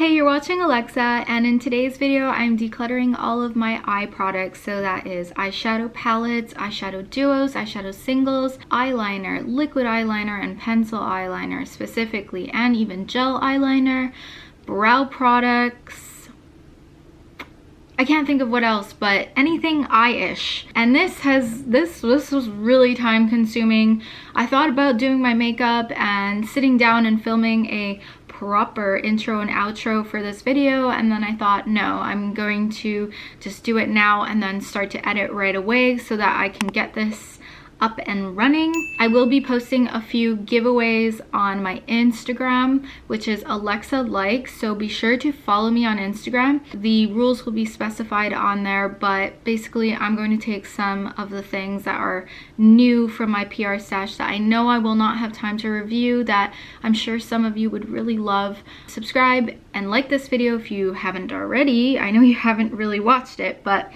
Hey, you're watching Alexa, and in today's video I'm decluttering all of my eye products. So that is eyeshadow palettes, eyeshadow duos, eyeshadow singles, eyeliner, liquid eyeliner, and pencil eyeliner specifically, and even gel eyeliner, brow products. I can't think of what else, but anything eye-ish. And this was really time consuming. I thought about doing my makeup and sitting down and filming a proper intro and outro for this video, and then I thought, no, I'm going to just do it now and then start to edit right away so that I can get this up and running. I will be posting a few giveaways on my Instagram, which is Alexa Likes, so be sure to follow me on Instagram. The rules will be specified on there, but basically I'm going to take some of the things that are new from my PR stash that I know I will not have time to review, that I'm sure some of you would really love. Subscribe and like this video if you haven't already. I know you haven't really watched it, but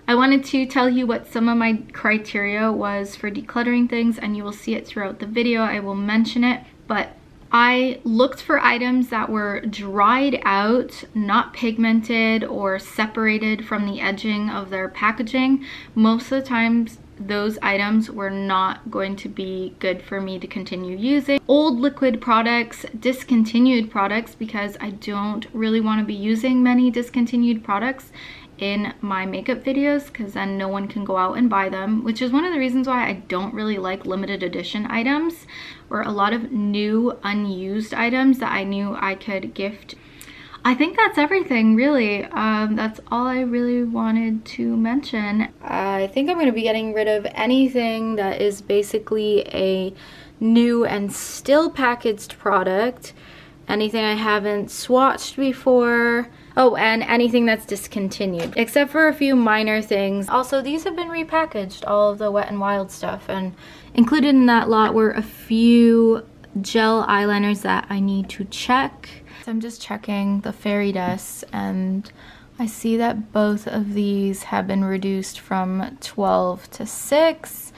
I wanted to tell you what some of my criteria was for decluttering things, and you will see it throughout the video. I will mention it, but I looked for items that were dried out, not pigmented or separated from the edging of their packaging. Most of the times those items were not going to be good for me to continue using. Old liquid products, discontinued products, because I don't really want to be using many discontinued products in my makeup videos, because then no one can go out and buy them, which is one of the reasons why I don't really like limited edition items or a lot of new unused items that I knew I could gift. I think that's everything, really. That's all I really wanted to mention. I think I'm going to be getting rid of anything that is basically a new and still packaged product, anything I haven't swatched before. Oh, and anything that's discontinued, except for a few minor things. Also, these have been repackaged, all of the Wet n Wild stuff, and included in that lot were a few gel eyeliners that I need to check. So I'm just checking the fairy dust, and I see that both of these have been reduced from 12 to 6,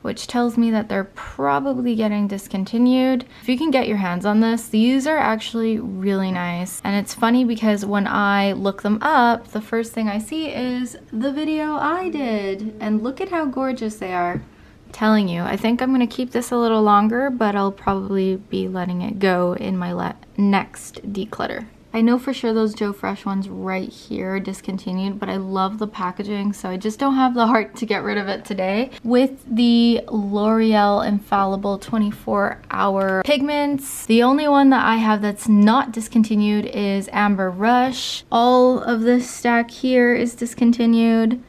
which tells me that they're probably getting discontinued. If you can get your hands on this, these are actually really nice. And it's funny because when I look them up, the first thing I see is the video I did. And look at how gorgeous they are. I'm telling you, I think I'm gonna keep this a little longer, but I'll probably be letting it go in my next declutter. I know for sure those Joe Fresh ones right here are discontinued, but I love the packaging, so I just don't have the heart to get rid of it today. With the L'Oreal Infallible 24-hour pigments, the only one that I have that's not discontinued is Amber Rush. All of this stack here is discontinued.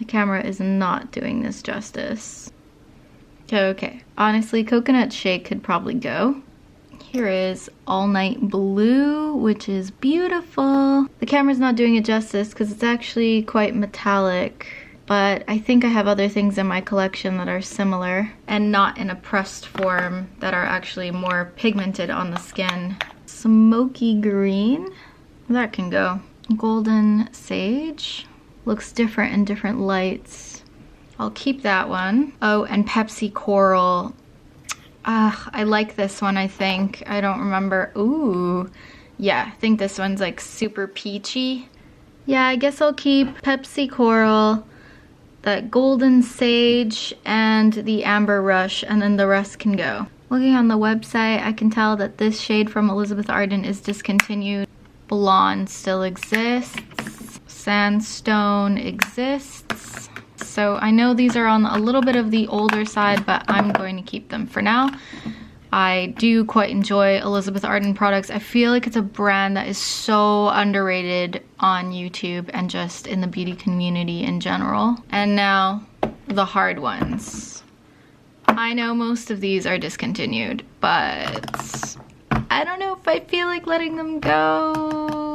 The camera is not doing this justice. Okay, honestly, Coconut Shake could probably go. Here is All Night Blue, which is beautiful. The camera's not doing it justice because it's actually quite metallic, but I think I have other things in my collection that are similar and not in a pressed form, that are actually more pigmented on the skin. Smoky Green, that can go. Golden Sage, looks different in different lights. I'll keep that one. Oh, and Pepsi Coral. I like this one, I think. I don't remember. Ooh, yeah, I think this one's like super peachy. Yeah, I guess I'll keep Pepsi Coral, that Golden Sage, and the Amber Rush, and then the rest can go. Looking on the website, I can tell that this shade from Elizabeth Arden is discontinued. Blonde still exists. Sandstone exists. So I know these are on a little bit of the older side, but I'm going to keep them for now. I do quite enjoy Elizabeth Arden products. I feel like it's a brand that is so underrated on YouTube and just in the beauty community in general. And now the hard ones. I know most of these are discontinued, but I don't know if I feel like letting them go.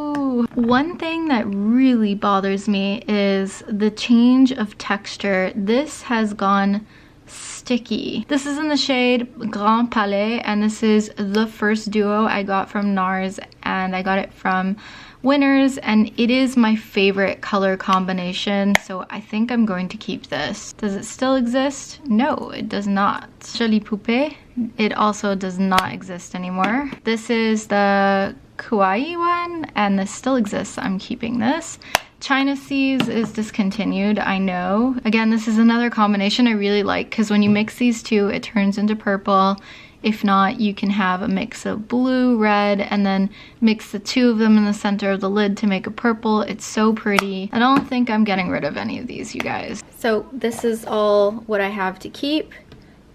One thing that really bothers me is the change of texture. This has gone sticky. This is in the shade Grand Palais, and this is the first duo I got from NARS, and I got it from Winners, and it is my favorite color combination, so I think I'm going to keep this. Does it still exist? No, it does not. Jolie Poupée. It also does not exist anymore. This is the Kawaii one, and this still exists. I'm keeping this. China Seas is discontinued, I know. Again, this is another combination I really like because when you mix these two, it turns into purple. If not, you can have a mix of blue, red, and then mix the two of them in the center of the lid to make a purple. It's so pretty. I don't think I'm getting rid of any of these, you guys. So this is all what I have to keep.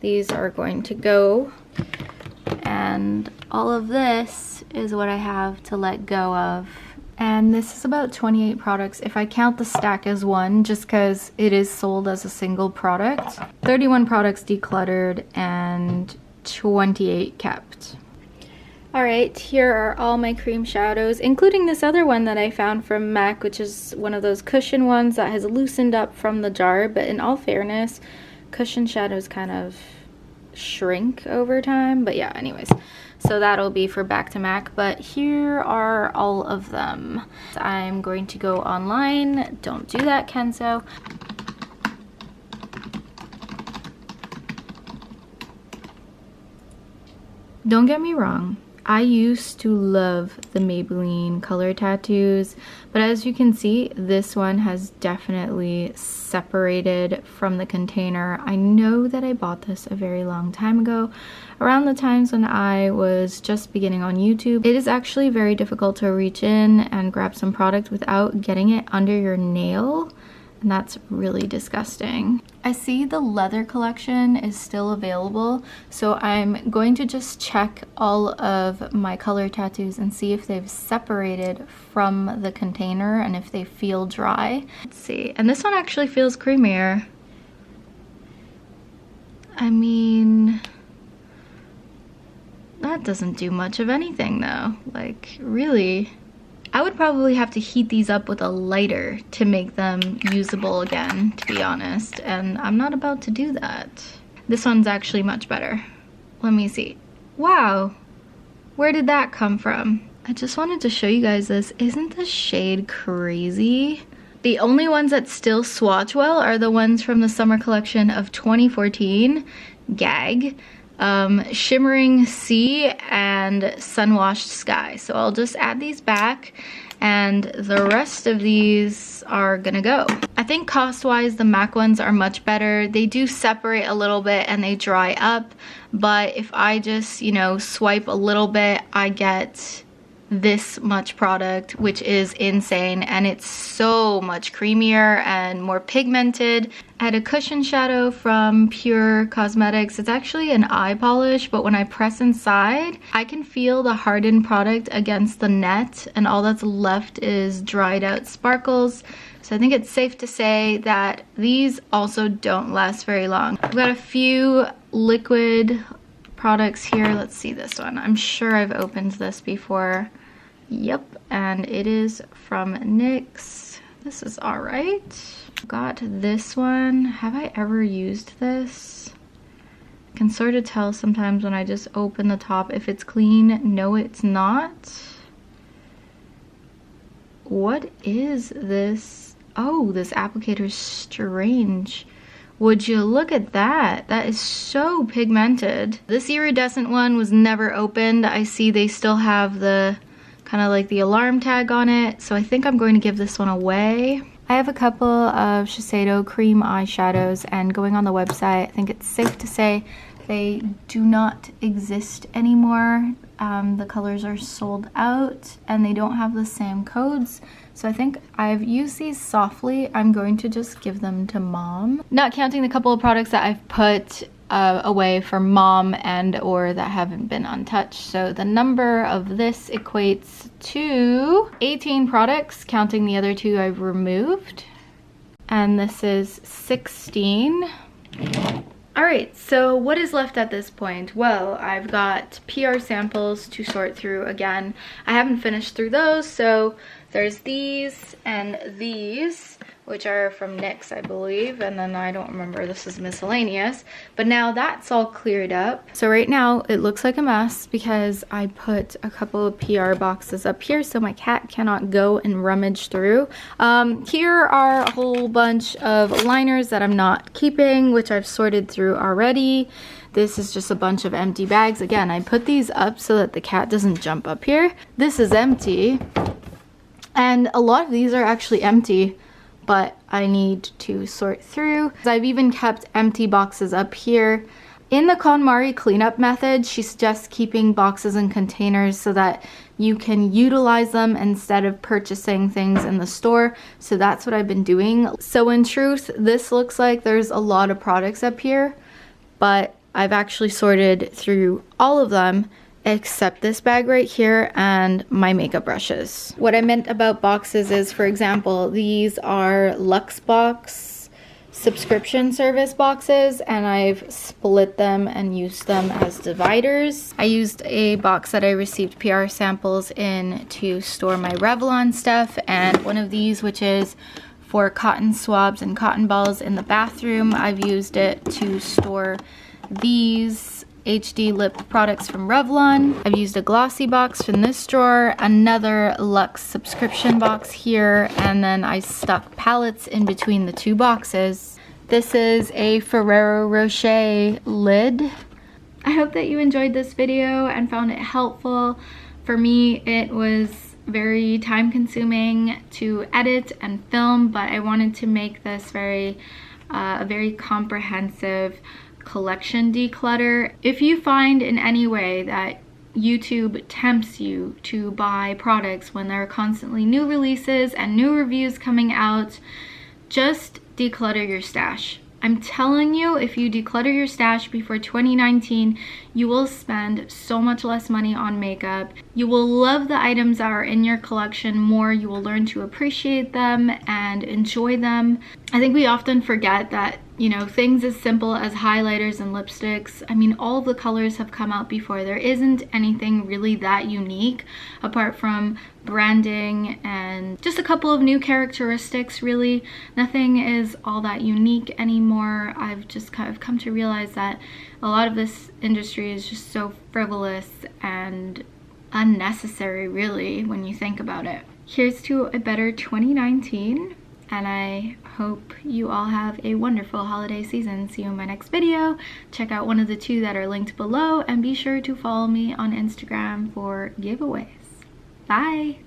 These are going to go. And all of this is what I have to let go of. And this is about 28 products if I count the stack as one, just because it is sold as a single product. 31 products decluttered and 28 kept. Alright, here are all my cream shadows, including this other one that I found from MAC, which is one of those cushion ones that has loosened up from the jar, but in all fairness, cushion shadows kind of shrink over time. But yeah, anyways. So that'll be for back to MAC, but here are all of them. I'm going to go online. Don't do that, Kenzo. Don't get me wrong, I used to love the Maybelline Color Tattoos, but as you can see, this one has definitely separated from the container. I know that I bought this a very long time ago, around the times when I was just beginning on YouTube. It is actually very difficult to reach in and grab some product without getting it under your nail, and that's really disgusting. I see the leather collection is still available, so I'm going to just check all of my color tattoos and see if they've separated from the container and if they feel dry. Let's see, and this one actually feels creamier. I mean, that doesn't do much of anything though, like really. I would probably have to heat these up with a lighter to make them usable again, to be honest, and I'm not about to do that. This one's actually much better. Let me see. Wow, where did that come from? I just wanted to show you guys this. Isn't the shade crazy? The only ones that still swatch well are the ones from the summer collection of 2014, Gag. Shimmering Sea and Sunwashed Sky. So I'll just add these back and the rest of these are gonna go. I think cost-wise the MAC ones are much better. They do separate a little bit and they dry up, but if I just, you know, swipe a little bit, I get this much product, which is insane, and it's so much creamier and more pigmented. I had a cushion shadow from Pure Cosmetics. It's actually an eye polish, but when I press inside, I can feel the hardened product against the net, and all that's left is dried out sparkles. So I think it's safe to say that these also don't last very long. I've got a few liquid products here. Let's see this one. I'm sure I've opened this before. Yep, and it is from NYX. This is all right. Got this one. Have I ever used this? I can sort of tell sometimes when I just open the top if it's clean. No, it's not. What is this? Oh, this applicator is strange. Would you look at that? That is so pigmented. This iridescent one was never opened. I see they still have the kind of like the alarm tag on it, so I think I'm going to give this one away. I have a couple of Shiseido cream eyeshadows, and going on the website, I think it's safe to say they do not exist anymore. The colors are sold out and they don't have the same codes. So I think I've used these softly. I'm going to just give them to Mom. Not counting the couple of products that I've put away for Mom and or that haven't been untouched. So the number of this equates to 18 products, counting the other two I've removed. And this is 16. Alright, so what is left at this point? Well, I've got PR samples to sort through again. I haven't finished through those, so there's these and these, which are from NYX, I believe, and then I don't remember, this is miscellaneous. But now that's all cleared up. So right now it looks like a mess because I put a couple of PR boxes up here so my cat cannot go and rummage through. Here are a whole bunch of liners that I'm not keeping, which I've sorted through already. This is just a bunch of empty bags. Again, I put these up so that the cat doesn't jump up here. This is empty, and a lot of these are actually empty, but I need to sort through. I've even kept empty boxes up here. In the KonMari cleanup method, she suggests keeping boxes and containers so that you can utilize them instead of purchasing things in the store. So that's what I've been doing. So in truth, this looks like there's a lot of products up here, but I've actually sorted through all of them except this bag right here and my makeup brushes. What I meant about boxes is, for example, these are Luxbox subscription service boxes, and I've split them and used them as dividers. I used a box that I received PR samples in to store my Revlon stuff, and one of these, which is for cotton swabs and cotton balls in the bathroom, I've used it to store these HD lip products from Revlon. I've used a glossy box from this drawer, another Luxe subscription box here, and then I stuck palettes in between the two boxes. This is a Ferrero Rocher lid. I hope that you enjoyed this video and found it helpful. For me, it was very time consuming to edit and film, but I wanted to make this a very comprehensive collection declutter. If you find in any way that YouTube tempts you to buy products when there are constantly new releases and new reviews coming out, just declutter your stash. I'm telling you, if you declutter your stash before 2019, you will spend so much less money on makeup. You will love the items that are in your collection more. You will learn to appreciate them and enjoy them. I think we often forget that, you know, things as simple as highlighters and lipsticks, I mean, all of the colors have come out before. There isn't anything really that unique apart from branding and just a couple of new characteristics, really. Nothing is all that unique anymore. I've just kind of come to realize that a lot of this industry is just so frivolous and unnecessary, really, when you think about it. Here's to a better 2019. And I hope you all have a wonderful holiday season. See you in my next video. Check out one of the two that are linked below, and be sure to follow me on Instagram for giveaways. Bye!